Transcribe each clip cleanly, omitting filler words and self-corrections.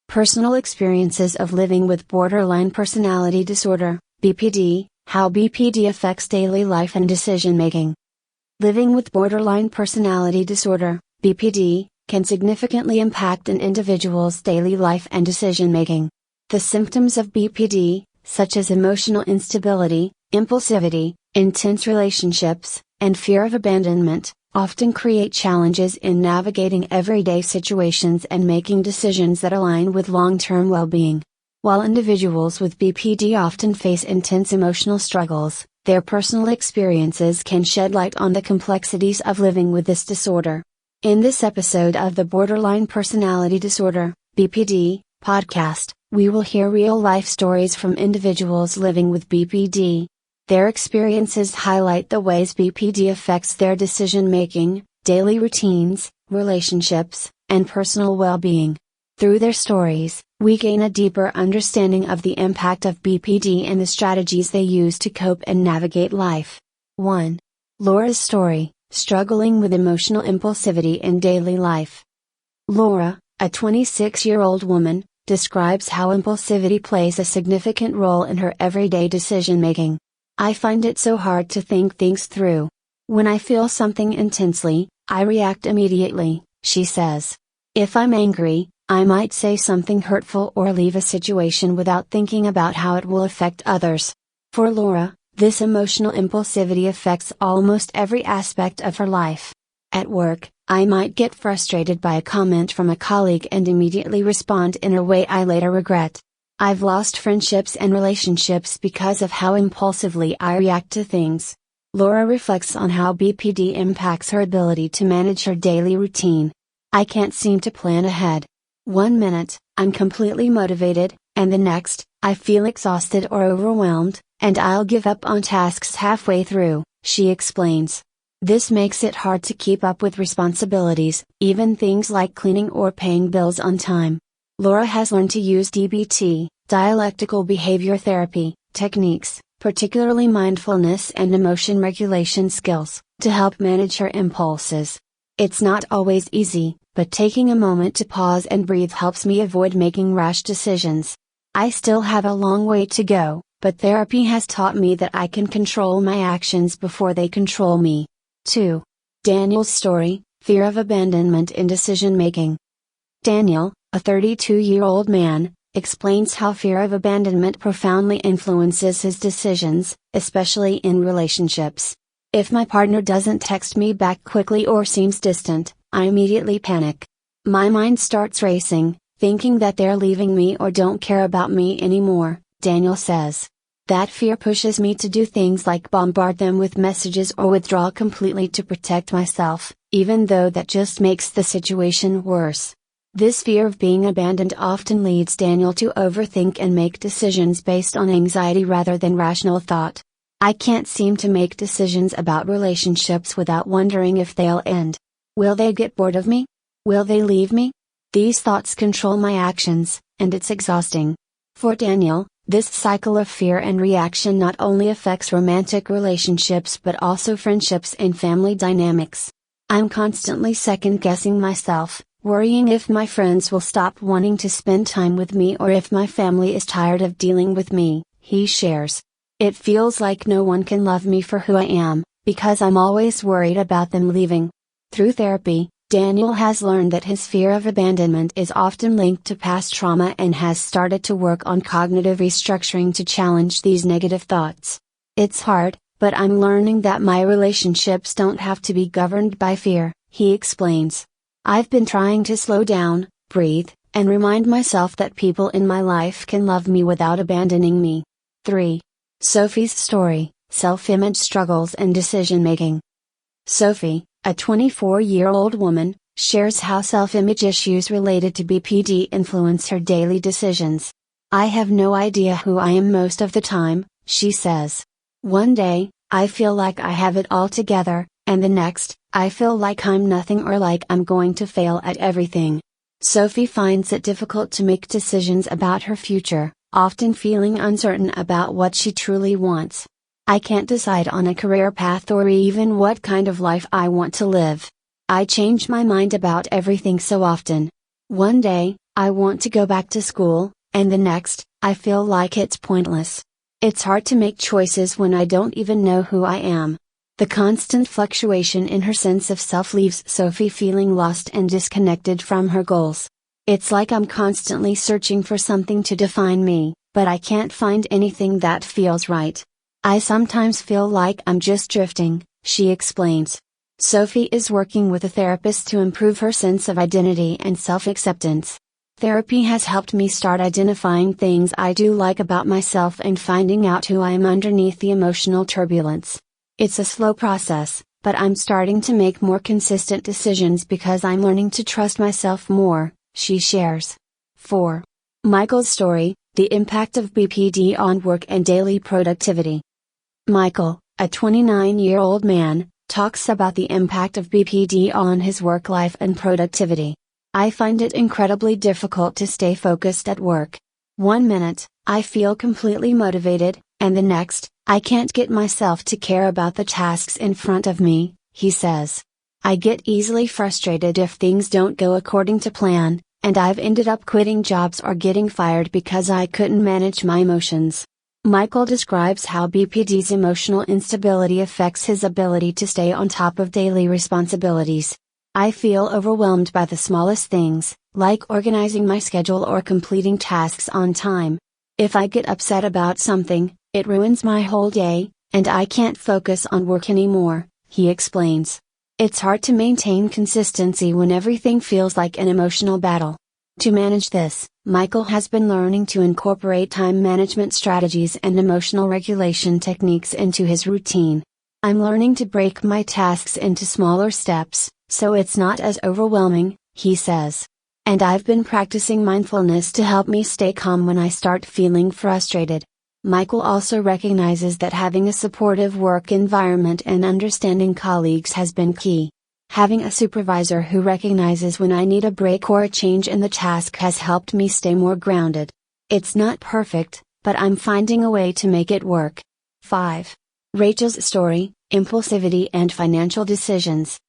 Personal Experiences of Living with Borderline Personality Disorder, BPD, How BPD Affects Daily Life and Decision Making. Living with borderline personality disorder, BPD, can significantly impact an individual's daily life and decision making. The symptoms of BPD, such as emotional instability, impulsivity, intense relationships, and fear of abandonment, often create challenges in navigating everyday situations and making decisions that align with long-term well-being. While individuals with BPD often face intense emotional struggles, their personal experiences can shed light on the complexities of living with this disorder. In this episode of the Borderline Personality Disorder, BPD, podcast, we will hear real-life stories from individuals living with BPD. Their experiences highlight the ways BPD affects their decision-making, daily routines, relationships, and personal well-being. Through their stories, we gain a deeper understanding of the impact of BPD and the strategies they use to cope and navigate life. 1. Laura's story, struggling with emotional impulsivity in daily life. Laura, a 26-year-old woman, describes how impulsivity plays a significant role in her everyday decision-making. I find it so hard to think things through. When I feel something intensely, I react immediately, she says. If I'm angry, I might say something hurtful or leave a situation without thinking about how it will affect others. For Laura, this emotional impulsivity affects almost every aspect of her life. At work, I might get frustrated by a comment from a colleague and immediately respond in a way I later regret. I've lost friendships and relationships because of how impulsively I react to things. Laura reflects on how BPD impacts her ability to manage her daily routine. I can't seem to plan ahead. 1 minute, I'm completely motivated, and the next, I feel exhausted or overwhelmed, and I'll give up on tasks halfway through, she explains. This makes it hard to keep up with responsibilities, even things like cleaning or paying bills on time. Laura has learned to use DBT, dialectical behavior therapy, techniques, particularly mindfulness and emotion regulation skills, to help manage her impulses. It's not always easy, but taking a moment to pause and breathe helps me avoid making rash decisions. I still have a long way to go, but therapy has taught me that I can control my actions before they control me. 2. Daniel's story, fear of abandonment in decision making. Daniel, a 32-year-old man, explains how fear of abandonment profoundly influences his decisions, especially in relationships. If my partner doesn't text me back quickly or seems distant, I immediately panic. My mind starts racing, thinking that they're leaving me or don't care about me anymore, Daniel says. That fear pushes me to do things like bombard them with messages or withdraw completely to protect myself, even though that just makes the situation worse. This fear of being abandoned often leads Daniel to overthink and make decisions based on anxiety rather than rational thought. I can't seem to make decisions about relationships without wondering if they'll end. Will they get bored of me? Will they leave me? These thoughts control my actions, and it's exhausting. For Daniel, this cycle of fear and reaction not only affects romantic relationships but also friendships and family dynamics. I'm constantly second-guessing myself, worrying if my friends will stop wanting to spend time with me or if my family is tired of dealing with me, he shares. It feels like no one can love me for who I am, because I'm always worried about them leaving. Through therapy, Daniel has learned that his fear of abandonment is often linked to past trauma and has started to work on cognitive restructuring to challenge these negative thoughts. It's hard, but I'm learning that my relationships don't have to be governed by fear, he explains. I've been trying to slow down, breathe, and remind myself that people in my life can love me without abandoning me. 3. Sophie's story, self-image struggles and decision-making. Sophie, a 24-year-old woman, shares how self-image issues related to BPD influence her daily decisions. I have no idea who I am most of the time, she says. One day, I feel like I have it all together, and the next, I feel like I'm nothing or like I'm going to fail at everything. Sophie finds it difficult to make decisions about her future, often feeling uncertain about what she truly wants. I can't decide on a career path or even what kind of life I want to live. I change my mind about everything so often. One day, I want to go back to school, and the next, I feel like it's pointless. It's hard to make choices when I don't even know who I am. The constant fluctuation in her sense of self leaves Sophie feeling lost and disconnected from her goals. It's like I'm constantly searching for something to define me, but I can't find anything that feels right. I sometimes feel like I'm just drifting, she explains. Sophie is working with a therapist to improve her sense of identity and self-acceptance. Therapy has helped me start identifying things I do like about myself and finding out who I am underneath the emotional turbulence. It's a slow process, but I'm starting to make more consistent decisions because I'm learning to trust myself more, she shares. 4. Michael's story, the impact of BPD on work and daily productivity. Michael, a 29-year-old man, talks about the impact of BPD on his work life and productivity. I find it incredibly difficult to stay focused at work. One minute, I feel completely motivated, and the next, I can't get myself to care about the tasks in front of me, he says. I get easily frustrated if things don't go according to plan, and I've ended up quitting jobs or getting fired because I couldn't manage my emotions. Michael describes how BPD's emotional instability affects his ability to stay on top of daily responsibilities. I feel overwhelmed by the smallest things, like organizing my schedule or completing tasks on time. If I get upset about something, it ruins my whole day, and I can't focus on work anymore, he explains. It's hard to maintain consistency when everything feels like an emotional battle. To manage this, Michael has been learning to incorporate time management strategies and emotional regulation techniques into his routine. I'm learning to break my tasks into smaller steps, so it's not as overwhelming, he says. And I've been practicing mindfulness to help me stay calm when I start feeling frustrated. Michael also recognizes that having a supportive work environment and understanding colleagues has been key. Having a supervisor who recognizes when I need a break or a change in the task has helped me stay more grounded. It's not perfect, but I'm finding a way to make it work. 5. Rachel's story, impulsivity and financial decisions.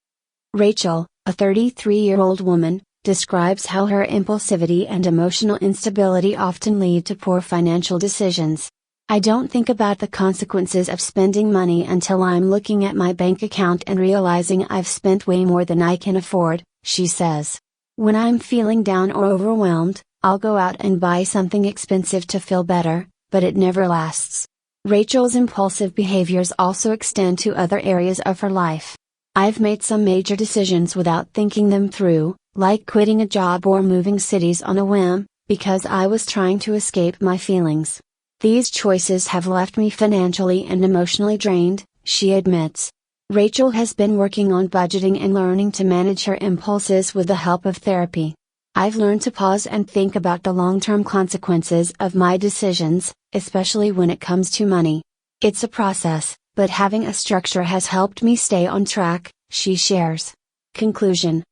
Rachel, a 33-year-old woman, describes how her impulsivity and emotional instability often lead to poor financial decisions. I don't think about the consequences of spending money until I'm looking at my bank account and realizing I've spent way more than I can afford, she says. When I'm feeling down or overwhelmed, I'll go out and buy something expensive to feel better, but it never lasts. Rachel's impulsive behaviors also extend to other areas of her life. I've made some major decisions without thinking them through, like quitting a job or moving cities on a whim, because I was trying to escape my feelings. These choices have left me financially and emotionally drained, she admits. Rachel has been working on budgeting and learning to manage her impulses with the help of therapy. I've learned to pause and think about the long-term consequences of my decisions, especially when it comes to money. It's a process, but having a structure has helped me stay on track, she shares. Conclusion.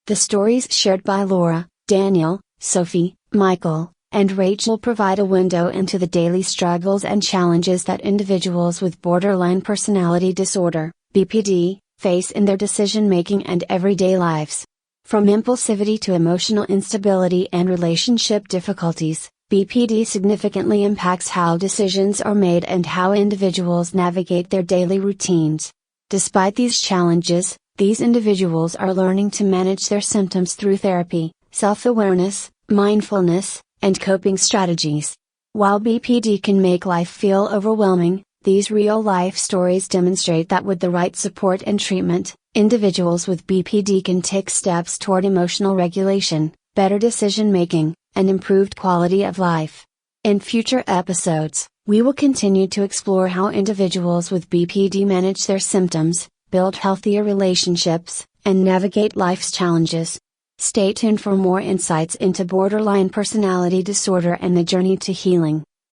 The stories shared by Laura, Daniel, Sophie, Michael, and Rachel provide a window into the daily struggles and challenges that individuals with borderline personality disorder, BPD, face in their decision-making and everyday lives. From impulsivity to emotional instability and relationship difficulties, BPD significantly impacts how decisions are made and how individuals navigate their daily routines. Despite these challenges, these individuals are learning to manage their symptoms through therapy, self-awareness, mindfulness, and coping strategies. While BPD can make life feel overwhelming, these real-life stories demonstrate that with the right support and treatment, individuals with BPD can take steps toward emotional regulation, better decision-making, and improved quality of life. In future episodes, we will continue to explore how individuals with BPD manage their symptoms, build healthier relationships, and navigate life's challenges. Stay tuned for more insights into borderline personality disorder and the journey to healing.